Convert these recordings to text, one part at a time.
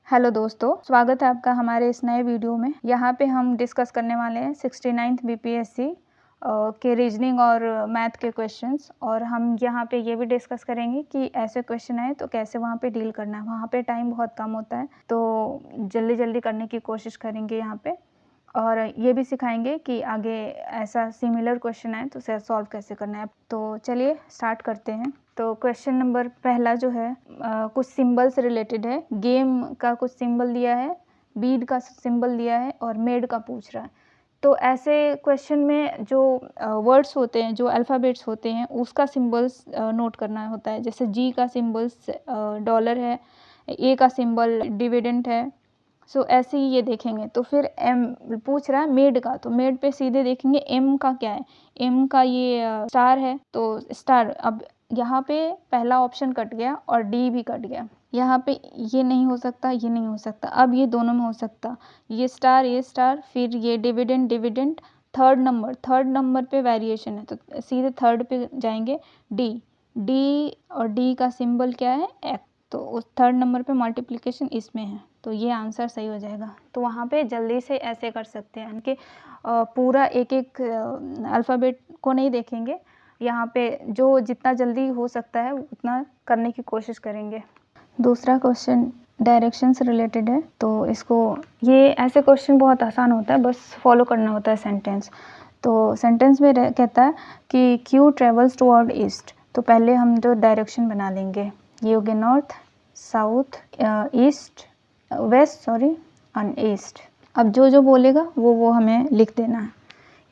Hello दोस्तों, स्वागत है आपका हमारे इस नए वीडियो में। यहाँ पे हम डिस्कस करने वाले हैं 69th बीपीएससी के रीजनिंग और मैथ के क्वेश्चंस। और हम यहाँ पे ये भी डिस्कस करेंगे कि ऐसे क्वेश्चन आए तो कैसे वहाँ पे डील करना है। वहाँ पे टाइम बहुत कम होता है तो जल्दी जल्दी करने की कोशिश करेंगे यहाँ पे। और ये भी सिखाएंगे कि आगे ऐसा सिमिलर क्वेश्चन आए तो उसे सॉल्व कैसे करना है। तो चलिए स्टार्ट करते हैं। तो क्वेश्चन नंबर पहला जो है कुछ सिंबल से रिलेटेड है। गेम का कुछ सिंबल दिया है, बीड का सिंबल दिया है और मेड का पूछ रहा है। तो ऐसे क्वेश्चन में जो वर्ड्स होते हैं, जो अल्फ़ाबेट्स होते हैं, उसका सिंबल्स नोट करना होता है। जैसे जी का सिंबल्स डॉलर है, ए का सिंबल डिविडेंड है। सो ऐसे ही ये देखेंगे। तो फिर एम पूछ रहा है मेड का, तो मेड पे सीधे देखेंगे एम का क्या है। एम का ये स्टार है तो स्टार। अब यहाँ पे पहला ऑप्शन कट गया और डी भी कट गया। यहाँ पे ये नहीं हो सकता, ये नहीं हो सकता। अब ये दोनों में हो सकता, ये स्टार, फिर ये डिविडेंड डिविडेंड। थर्ड नंबर पे वेरिएशन है तो सीधे थर्ड पे जाएंगे। डी और डी का सिंबल क्या है, एक्स। तो उस थर्ड नंबर पे मल्टीप्लिकेशन इसमें है तो ये आंसर सही हो जाएगा। तो वहाँ पे जल्दी से ऐसे कर सकते हैं कि पूरा एक एक अल्फ़ाबेट को नहीं देखेंगे। यहाँ पे जो जितना जल्दी हो सकता है उतना करने की कोशिश करेंगे। दूसरा क्वेश्चन डायरेक्शन से रिलेटेड है तो इसको, ये ऐसे क्वेश्चन बहुत आसान होता है, बस फॉलो करना होता है सेंटेंस। तो सेंटेंस में कहता है कि क्यू ट्रेवल्स टुवर्ड ईस्ट। तो पहले हम जो डायरेक्शन बना लेंगे, ये हो गया north, south, east, west and east. अब जो बोलेगा वो हमें लिख देना है।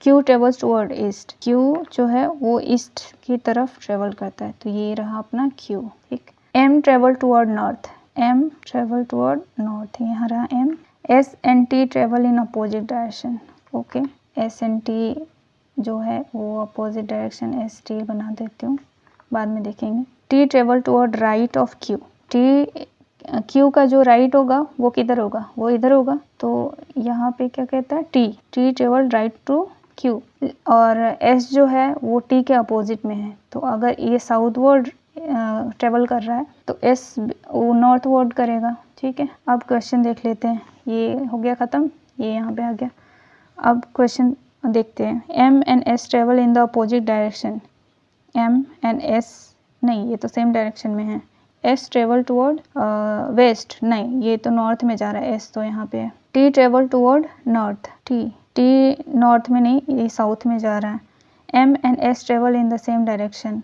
Q travels toward east, Q जो है वो ईस्ट की तरफ ट्रेवल करता है तो ये रहा अपना क्यू। ठीक। M travel toward north, M travel toward north, यहाँ रहा M. S and T travel in opposite direction. Okay, S and T जो है वो अपोजिट डायरेक्शन, एस टी बना देती हूँ, बाद में देखेंगे। T travel toward right of Q, T Q का जो राइट होगा वो किधर होगा, वो इधर होगा। तो यहाँ पे क्या कहता है, T travel right to Q. और एस जो है वो टी के अपोजिट में है तो अगर ये साउथ वर्ड ट्रेवल कर रहा है तो एस वो नॉर्थ वर्ड करेगा। ठीक है, अब क्वेश्चन देख लेते हैं। ये हो गया ख़त्म, ये यहाँ पे आ गया। अब क्वेश्चन देखते हैं। M and S travel in the opposite direction. M and S नहीं, ये तो सेम डायरेक्शन में है। एस ट्रेवल टुवर्ड वेस्ट, नहीं ये तो नॉर्थ में जा रहा है, एस तो यहाँ पे है। T travel toward north, T north में नहीं, ये साउथ में जा रहा है। M and S travel in the same direction,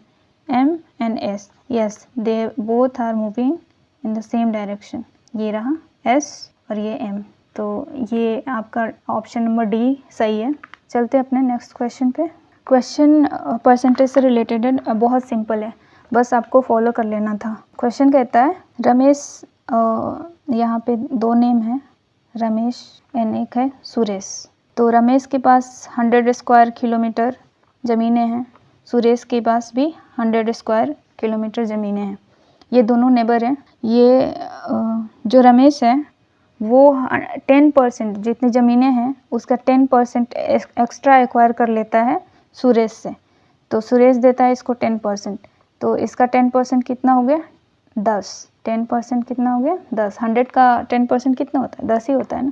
M and S, yes they both are moving in the same direction. ये रहा एस और ये एम, तो ये आपका ऑप्शन नंबर डी सही है। चलते अपने नेक्स्ट क्वेश्चन पे। क्वेश्चन परसेंटेज से रिलेटेड है, बहुत सिंपल है, बस आपको फॉलो कर लेना था। क्वेश्चन कहता है रमेश, यहाँ पे दो नेम है, रमेश एंड एक है सुरेश। तो रमेश के पास 100 स्क्वायर किलोमीटर ज़मीनें हैं, सुरेश के पास भी 100 स्क्वायर किलोमीटर ज़मीनें हैं। ये दोनों नेबर हैं। ये जो रमेश है वो 10% जितनी ज़मीनें हैं उसका 10% एक्स्ट्रा एक्वायर कर लेता है सुरेश से। तो सुरेश देता है इसको 10%, तो इसका 10% कितना हो गया, 10। 10% कितना हो गया, 10। 100 का 10% कितना होता है, 10 ही होता है ना।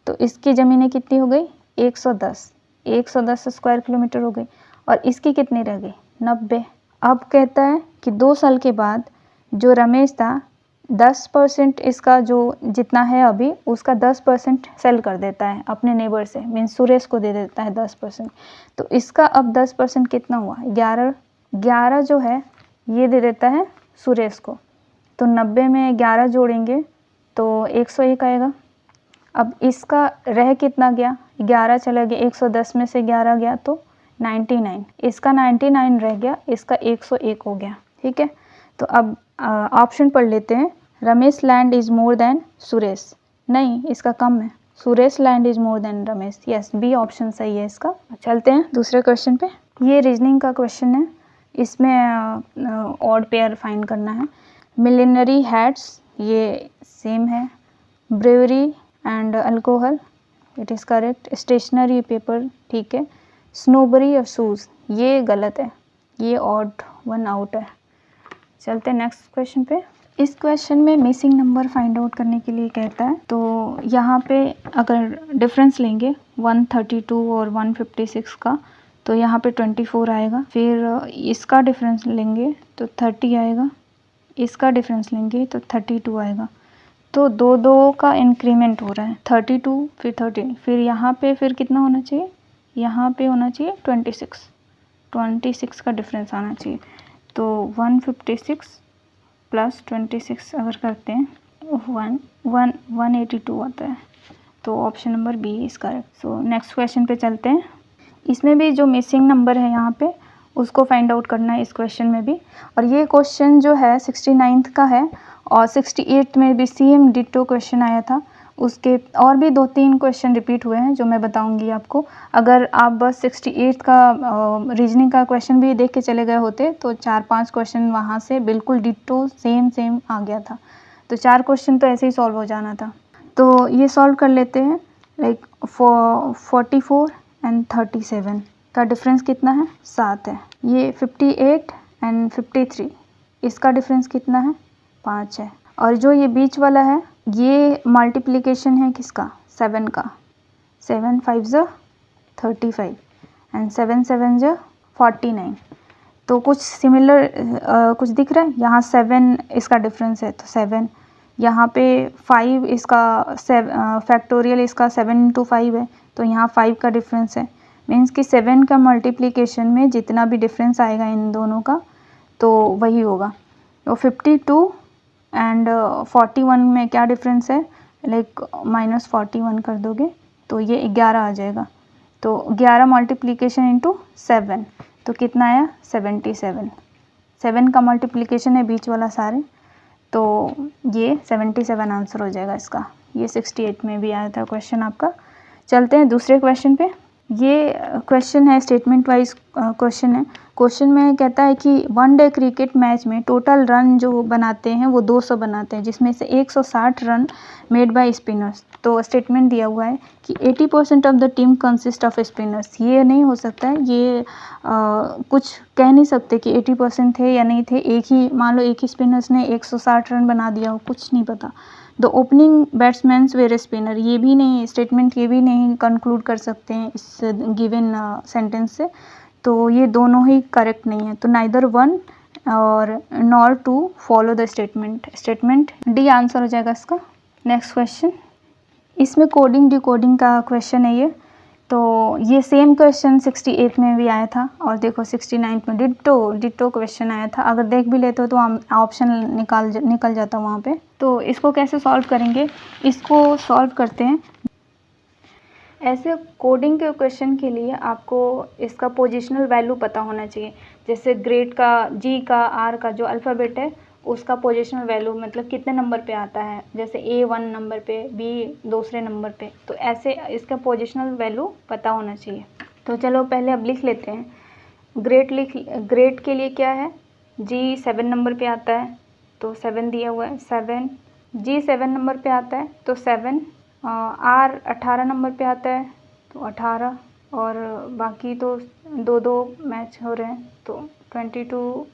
तो इसकी ज़मीनें कितनी हो गई, 110। 110 स्क्वायर किलोमीटर हो गई। और इसकी कितनी रह गई, 90। अब कहता है कि 2 साल के बाद जो रमेश था 10% इसका जो जितना है अभी उसका 10% सेल कर देता है अपने नेबर से, मीन्स सुरेश को दे देता है 10%। तो इसका अब 10% कितना हुआ, 11 जो है ये दे देता है सुरेश को। तो 90 में 11 जोड़ेंगे तो 101 आएगा। अब इसका रह कितना गया, 11 चला गया, 110 में से 11 गया तो 99। इसका 99 रह गया, इसका 101 हो गया। ठीक है, तो अब ऑप्शन पढ़ लेते हैं। Ramesh land is more than Suresh, नहीं इसका कम है, Suresh land is more than Ramesh, yes B option सही है इसका। चलते हैं दूसरे क्वेश्चन पे। ये रीजनिंग का क्वेश्चन है, इसमें ऑड पेयर फाइंड करना है। मिलिनरी हैट्स, ये सेम है। Brewery and alcohol, it is correct. Stationery paper, ठीक है। स्नोबरी और शूज़, ये गलत है, ये ऑड वन आउट है। चलते हैं नेक्स्ट क्वेश्चन पे। इस क्वेश्चन में मिसिंग नंबर फाइंड आउट करने के लिए कहता है, तो यहाँ पे अगर डिफरेंस लेंगे 132 और 156 का, तो यहाँ पे 24 आएगा। फिर इसका डिफरेंस लेंगे तो 30 आएगा, इसका डिफरेंस लेंगे तो 32 आएगा। तो दो दो का इंक्रीमेंट हो रहा है, 32 फिर 13, फिर यहाँ पे फिर कितना होना चाहिए, यहाँ पे होना चाहिए 26 का डिफरेंस आना चाहिए। तो 156 प्लस 26 अगर करते हैं 182 आता है। तो option number B is correct. So next question पे चलते हैं। इसमें भी जो मिसिंग नंबर है यहाँ पे उसको फाइंड आउट करना है इस क्वेश्चन में भी। और ये क्वेश्चन जो है 69th का है और 68 में भी सेम डिटो क्वेश्चन आया था। उसके और भी 2-3 क्वेश्चन रिपीट हुए हैं जो मैं बताऊंगी आपको। अगर आप बस 68 का रीजनिंग का क्वेश्चन भी देख के चले गए होते तो 4-5 क्वेश्चन वहाँ से बिल्कुल डिटो सेम आ गया था। तो 4 क्वेश्चन तो ऐसे ही सॉल्व हो जाना था। तो ये सॉल्व कर लेते हैं। लाइक 44 एंड 37 का डिफरेंस कितना है, 7 है। ये 58 एंड 53 इसका डिफरेंस कितना है, 5 है। और जो ये बीच वाला है ये मल्टीप्लिकेशन है किसका, 7 का। 7 5 ज़ा 35 एंड 7 7 ज़ा 49। तो कुछ सिमिलर कुछ दिख रहा है यहाँ। 7 इसका डिफरेंस है तो 7, यहाँ पे 5 इसका फैक्टोरियल इसका 7 × 5 है तो यहाँ 5 का डिफरेंस है। मीन्स कि 7 का मल्टीप्लिकेशन में जितना भी डिफरेंस आएगा इन दोनों का तो वही होगा। तो 52 एंड 41 में क्या डिफरेंस है, लाइक -41 कर दोगे तो ये 11 आ जाएगा। तो 11 मल्टीप्लिकेशन इंटू 7 तो कितना आया, 77। 7 का मल्टीप्लिकेशन है बीच वाला सारे, तो ये 77 आंसर हो जाएगा इसका। ये 68 में भी आया था क्वेश्चन आपका। चलते हैं दूसरे क्वेश्चन पे। ये क्वेश्चन है स्टेटमेंट वाइज क्वेश्चन है। क्वेश्चन में कहता है कि वनडे क्रिकेट मैच में टोटल रन जो बनाते हैं वो 200 बनाते हैं, जिसमें से 160 रन मेड बाय स्पिनर्स। तो स्टेटमेंट दिया हुआ है कि 80% of the team consist off spinners. ये नहीं हो सकता है, ये कुछ कह नहीं सकते कि 80% थे या नहीं थे। एक ही मान लो, एक ही स्पिनर्स ने 160 रन बना दिया हो, कुछ नहीं पता। The opening batsmans were spinner, ये भी नहीं स्टेटमेंट, ये भी नहीं कंक्लूड कर सकते हैं इस गिवन सेंटेंस से। तो ये दोनों ही करेक्ट नहीं है। तो नाइदर 1 और nor 2 follow the statement. Statement D answer हो जाएगा इसका। नेक्स्ट क्वेश्चन, इसमें कोडिंग डिकोडिंग का क्वेश्चन है ये। तो ये सेम क्वेश्चन 68 में भी आया था और देखो 69 में डिटो क्वेश्चन आया था। अगर देख भी लेते हो तो ऑप्शन निकल जाता वहाँ पे। तो इसको कैसे सॉल्व करेंगे, इसको सॉल्व करते हैं। ऐसे कोडिंग के क्वेश्चन के लिए आपको इसका पोजिशनल वैल्यू पता होना चाहिए। जैसे ग्रेड का, जी का, आर का जो अल्फ़ाबेट है उसका पोजिशनल वैल्यू मतलब कितने नंबर पे आता है। जैसे ए 1 नंबर पे, बी दूसरे नंबर पे, तो ऐसे इसका पोजिशनल वैल्यू पता होना चाहिए। तो चलो पहले अब लिख लेते हैं। ग्रेड के लिए क्या है, जी 7 नंबर पे आता है तो 7 दिया हुआ है, 7। जी 7 नंबर पे आता है तो 7। आर 18 नंबर पे आता है तो 18, और बाकी तो दो मैच हो रहे हैं तो 22,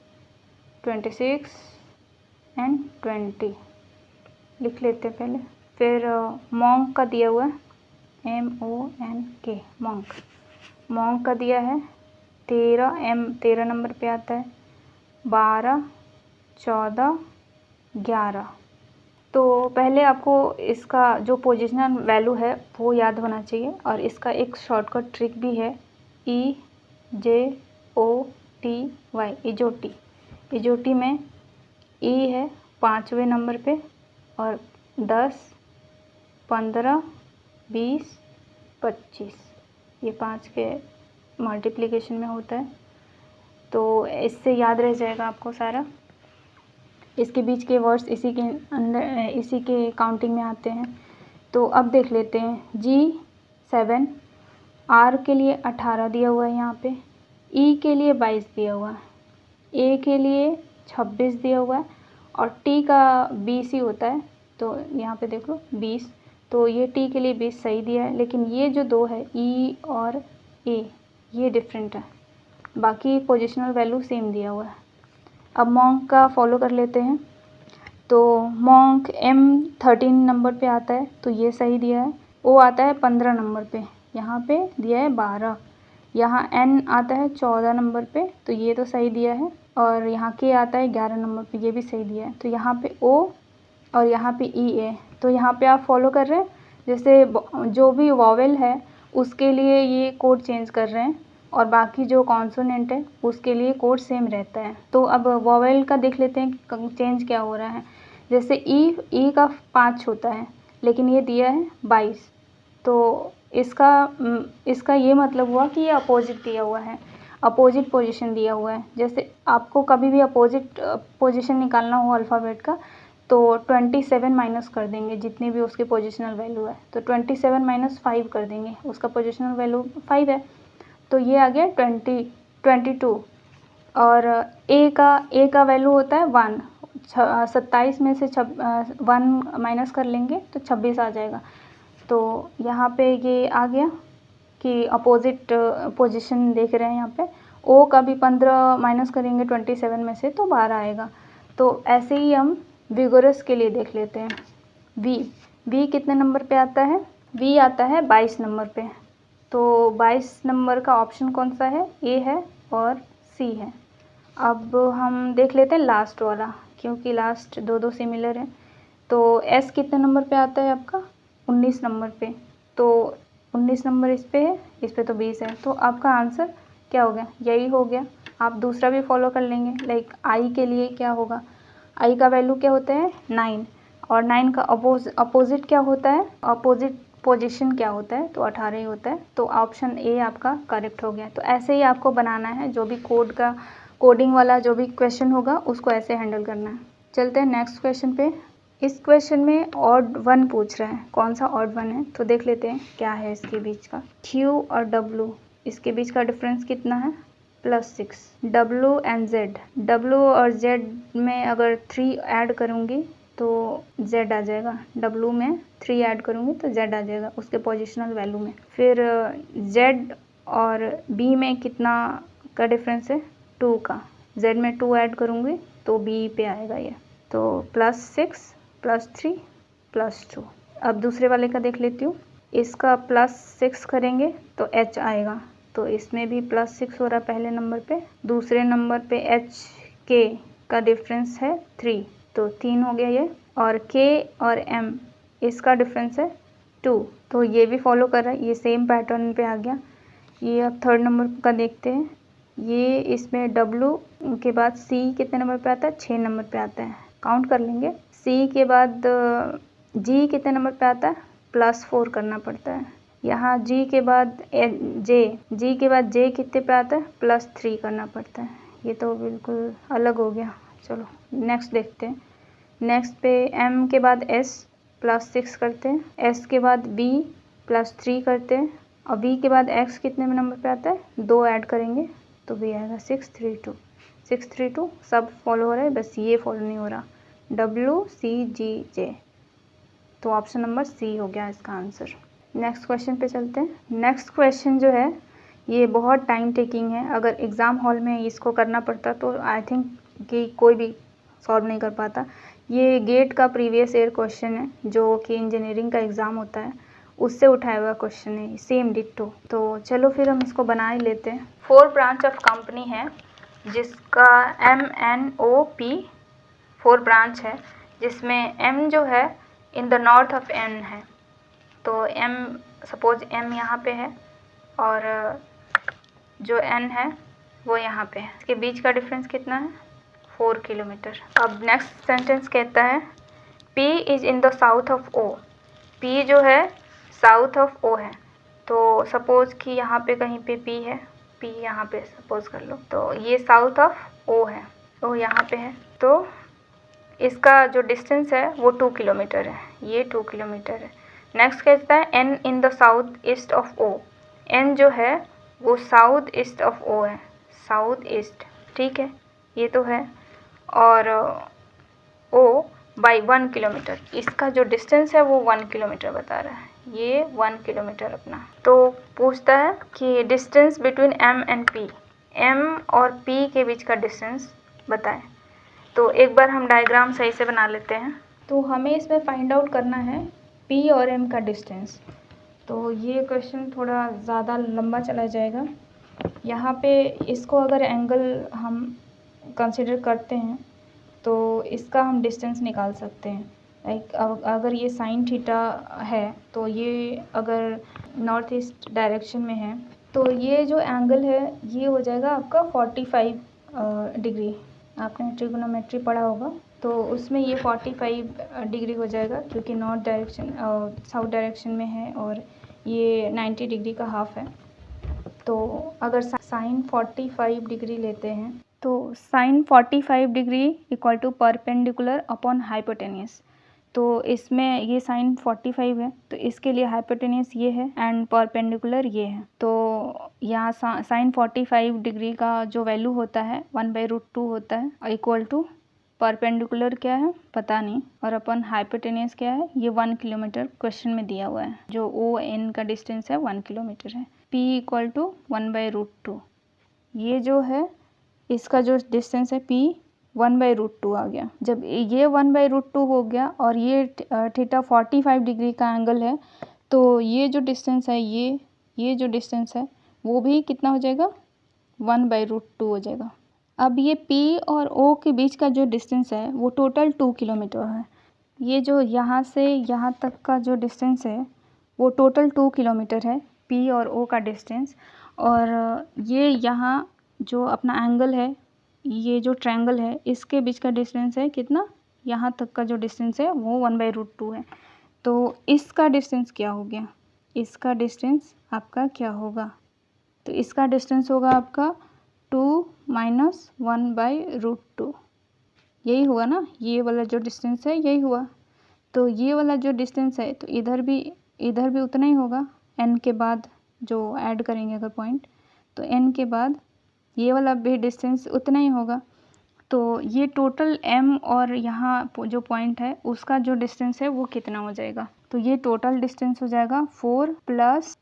26 एंड 20 लिख लेते हैं पहले। फिर मॉन्क का दिया हुआ है, MONK, मॉन्क का दिया है 13 नंबर पे आता है, 12, 14, 11। तो पहले आपको इसका जो पोजिशनल वैल्यू है वो याद होना चाहिए। और इसका एक शॉर्टकट ट्रिक भी है, EJOTY, इजोटी में E है 5वें नंबर पे और 10, 15, 20, 25 ये 5 के मल्टीप्लिकेशन में होता है। तो इससे याद रह जाएगा आपको सारा। इसके बीच के वर्ड्स इसी के अंदर, इसी के काउंटिंग में आते हैं। तो अब देख लेते हैं। जी 7, आर के लिए 18 दिया हुआ है यहाँ पे, ई के लिए 22 दिया हुआ है, ए के लिए 26 दिया हुआ है और टी का 20 ही होता है तो यहाँ पे देख लो 20। तो ये टी के लिए 20 सही दिया है, लेकिन ये जो दो है ई और ए ये डिफरेंट है, बाकी पोजिशनल वैल्यू सेम दिया हुआ है। अब मॉन्क का फॉलो कर लेते हैं। तो मॉन्क M 13 नंबर पे आता है, तो ये सही दिया है। O आता है 15 नंबर पे, यहाँ पे दिया है 12। यहाँ N आता है 14 नंबर पे, तो ये तो सही दिया है। और यहाँ K आता है 11 नंबर पे, ये भी सही दिया है। तो यहाँ पे O और यहाँ पे E है। तो यहाँ पे आप फॉलो कर रहे हैं, जैसे जो भी वॉवेल है उसके लिए ये कोड चेंज कर रहे हैं, और बाकी जो कॉन्सोनेंट है उसके लिए कोड सेम रहता है। तो अब वॉवेल का देख लेते हैं कि चेंज क्या हो रहा है। जैसे ई का 5 होता है, लेकिन ये दिया है 22। तो इसका ये मतलब हुआ कि ये अपोजिट दिया हुआ है, अपोजिट पोजीशन दिया हुआ है। जैसे आपको कभी भी अपोजिट पोजीशन निकालना हो अल्फ़ाबेट का, तो 27 माइनस कर देंगे जितनी भी उसकी पोजिशनल वैल्यू है। तो 27 माइनस 5 कर देंगे, उसका पोजिशनल वैल्यू 5 है, तो ये आ गया 22। और ए का वैल्यू होता है 1। 27 में से 1 माइनस कर लेंगे तो 26 आ जाएगा। तो यहाँ पे ये आ गया कि अपोजिट पोजीशन देख रहे हैं यहाँ पे। ओ का भी 15 माइनस करेंगे 27 में से तो 12 आएगा। तो ऐसे ही हम विगोरस के लिए देख लेते हैं। वी कितने नंबर पे आता है? वी आता है 22 नंबर पे। तो 22 नंबर का ऑप्शन कौन सा है? ए है और सी है। अब हम देख लेते हैं लास्ट वाला, क्योंकि लास्ट दो सिमिलर हैं। तो एस कितने नंबर पे आता है आपका? 19 नंबर पे। तो 19 नंबर इस पे है, इस पे तो 20 है। तो आपका आंसर क्या हो गया? यही हो गया। आप दूसरा भी फॉलो कर लेंगे, लाइक आई के लिए क्या होगा? आई का वैल्यू क्या होता है? 9। और 9 का अपोजिट क्या होता है? अपोजिट पोजीशन क्या होता है? तो 18 ही होता है। तो ऑप्शन ए आपका करेक्ट हो गया। तो ऐसे ही आपको बनाना है, जो भी कोडिंग वाला जो भी क्वेश्चन होगा उसको ऐसे हैंडल करना है। चलते हैं नेक्स्ट क्वेश्चन पे। इस क्वेश्चन में ऑड वन पूछ रहा है। कौन सा ऑड वन है? तो देख लेते हैं क्या है इसके बीच का। Q और W, इसके बीच का डिफरेंस कितना है? +6। W एंड Z, W और Z में अगर 3 ऐड करूँगी तो Z आ जाएगा। W में 3 ऐड करूँगी तो Z आ जाएगा उसके पोजिशनल वैल्यू में। फिर Z और B में कितना का डिफरेंस है? 2 का। Z में 2 ऐड करूँगी तो B पे आएगा ये। तो +6 +3 +2। अब दूसरे वाले का देख लेती हूँ। इसका +6 करेंगे तो H आएगा, तो इसमें भी +6 हो रहा है पहले नंबर पे। दूसरे नंबर पे H K का डिफरेंस है 3, तो 3 हो गया ये। और K और M इसका डिफरेंस है 2, तो ये भी फॉलो कर रहा है, ये सेम पैटर्न पे आ गया। ये अब थर्ड नंबर का देखते हैं। ये इसमें W के बाद C कितने नंबर पे आता है? 6 नंबर पे आता है। काउंट कर लेंगे। C के बाद G कितने नंबर पे आता है? +4 करना पड़ता है। यहाँ G के बाद G के बाद J कितने पे आता है? +3 करना पड़ता है। ये तो बिल्कुल अलग हो गया। चलो नेक्स्ट देखते हैं। नेक्स्ट पे M के बाद S +6 करते हैं। S के बाद B +3 करते हैं। और B के बाद X कितने नंबर पे आता है? 2 ऐड करेंगे तो B आएगा 632। सब फॉलो हो रहा है, बस ये फॉलो नहीं हो रहा। WCGJ, तो ऑप्शन नंबर सी हो गया इसका आंसर। नेक्स्ट क्वेश्चन पे चलते हैं। नेक्स्ट क्वेश्चन जो है ये बहुत टाइम टेकिंग है। अगर एग्ज़ाम हॉल में इसको करना पड़ता तो आई थिंक कि कोई भी सॉल्व नहीं कर पाता। ये गेट का प्रीवियस ईयर क्वेश्चन है, जो कि इंजीनियरिंग का एग्ज़ाम होता है उससे उठाया हुआ क्वेश्चन है, सेम डिट्टो। तो चलो फिर हम इसको बना ही लेते हैं। 4 ब्रांच ऑफ कंपनी है जिसका MNOP 4 ब्रांच है, जिसमें M जो है in the north of N है। तो M, सपोज M यहाँ पे है और जो N है वो यहाँ पे है। इसके बीच का डिफरेंस कितना है? 4 किलोमीटर। अब नेक्स्ट सेंटेंस कहता है P is in the south of O। P जो है साउथ ऑफ O है। तो सपोज कि यहाँ पे कहीं पे P है, P यहाँ पे सपोज कर लो, तो ये साउथ ऑफ O है, O यहाँ पे है। तो इसका जो डिस्टेंस है वो 2 किलोमीटर है, ये 2 किलोमीटर है। नेक्स्ट कहता है N in the south east of O। N जो है वो साउथ ईस्ट ऑफ O है, साउथ ईस्ट, ठीक है, ये तो है। और O बाई 1 किलोमीटर, इसका जो डिस्टेंस है वो 1 किलोमीटर बता रहा है, ये 1 किलोमीटर अपना। तो पूछता है कि distance between M and P, M और P के बीच का डिस्टेंस बताएं। तो एक बार हम डायग्राम सही से बना लेते हैं। तो हमें इसमें फाइंड आउट करना है P और M का डिस्टेंस। तो ये क्वेश्चन थोड़ा ज़्यादा लंबा चला जाएगा। यहाँ पे इसको अगर एंगल हम कंसिडर करते हैं तो इसका हम डिस्टेंस निकाल सकते हैं। लाइक अगर ये साइन थीटा है तो ये अगर नॉर्थ ईस्ट डायरेक्शन में है तो ये जो एंगल है ये हो जाएगा आपका 45 डिग्री। आपने ट्रिग्नोमेट्री पढ़ा होगा तो उसमें ये 45 डिग्री हो जाएगा, क्योंकि नॉर्थ डायरेक्शन साउथ डायरेक्शन में है और ये 90 डिग्री का हाफ है। तो अगर साइन 45 डिग्री लेते हैं तो sine 45 degree equal to perpendicular upon hypotenuse. तो इसमें ये साइन 45 है तो इसके लिए हाइपोटेनियस ये है एंड परपेंडिकुलर ये है। तो यहाँ साइन 45 डिग्री का जो वैल्यू होता है 1/√2 होता है, इक्वल टू परपेंडिकुलर क्या है पता नहीं, और अपन हाइपोटेनियस क्या है ये 1 किलोमीटर क्वेश्चन में दिया हुआ है। जो ON का डिस्टेंस है 1 किलोमीटर है। P equal to 1/√2। ये जो है इसका जो डिस्टेंस है P 1/√2 आ गया। जब ये 1/√2 हो गया और ये थीटा 45 डिग्री का एंगल है तो ये जो डिस्टेंस है ये जो डिस्टेंस है वो भी कितना हो जाएगा 1/√2 हो जाएगा। अब ये P और O के बीच का जो डिस्टेंस है वो टोटल 2 किलोमीटर है। ये जो यहाँ से यहाँ तक का जो डिस्टेंस है वो टोटल 2 किलोमीटर है, P और O का डिस्टेंस। और ये यहाँ जो अपना एंगल है, ये जो ट्रायंगल है इसके बीच का डिस्टेंस है कितना, यहाँ तक का जो डिस्टेंस है वो 1/√2 है। तो इसका डिस्टेंस क्या हो गया, इसका डिस्टेंस आपका क्या होगा, तो इसका डिस्टेंस होगा आपका 2 माइनस 1/√2। यही हुआ ना, ये वाला जो डिस्टेंस है यही हुआ। तो ये वाला जो डिस्टेंस है तो इधर भी उतना ही होगा, n के बाद जो ऐड करेंगे अगर पॉइंट तो n के बाद ये वाला भी डिस्टेंस उतना ही होगा। तो ये टोटल m और यहाँ जो पॉइंट है उसका जो डिस्टेंस है वो कितना हो जाएगा, तो ये टोटल डिस्टेंस हो जाएगा 4 प्लस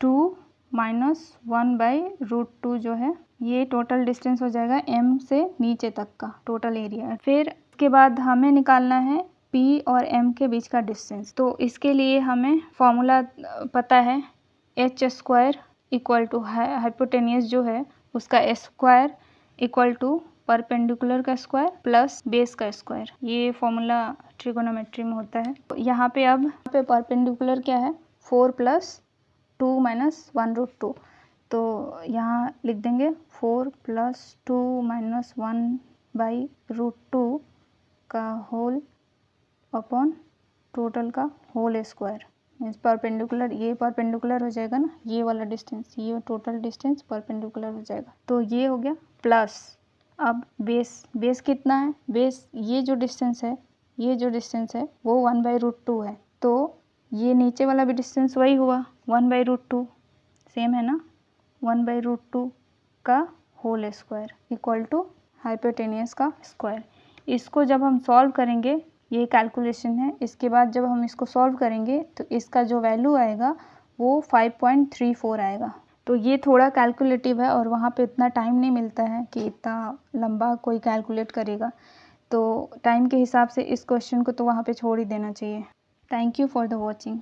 2 माइनस 1/√2 जो है ये टोटल डिस्टेंस हो जाएगा m से नीचे तक का टोटल एरिया। फिर इसके बाद हमें निकालना है P और M के बीच का डिस्टेंस। तो इसके लिए हमें फॉर्मूला पता है, h² इक्वल टू हाइपोटेनियस जो है उसका स्क्वायर इक्वल टू परपेंडिकुलर का स्क्वायर प्लस बेस का स्क्वायर। ये फॉर्मूला ट्रिगोनोमेट्री में होता है। तो यहाँ पे अब परपेंडिकुलर क्या है 4 प्लस 2 माइनस 1/√2। तो यहाँ लिख देंगे 4 प्लस 2 माइनस 1/√2 का होल अपॉन टोटल का होल स्क्वायर। मीन्स परपेंडिकुलर, ये परपेंडिकुलर हो जाएगा ना, ये वाला डिस्टेंस, ये टोटल डिस्टेंस परपेंडिकुलर हो जाएगा। तो ये हो गया प्लस, अब बेस कितना है, बेस ये जो डिस्टेंस है वो 1/√2 है। तो ये नीचे वाला भी डिस्टेंस वही हुआ 1/√2, सेम है ना, 1/√2 का whole square equal to hypotenuse का स्क्वायर। इसको जब हम सॉल्व करेंगे, ये कैलकुलेशन है, इसके बाद जब हम इसको सॉल्व करेंगे तो इसका जो वैल्यू आएगा वो 5.34 आएगा। तो ये थोड़ा कैलकुलेटिव है और वहाँ पे उतना टाइम नहीं मिलता है कि इतना लंबा कोई कैलकुलेट करेगा। तो टाइम के हिसाब से इस क्वेश्चन को तो वहाँ पे छोड़ ही देना चाहिए। Thank you for the watching.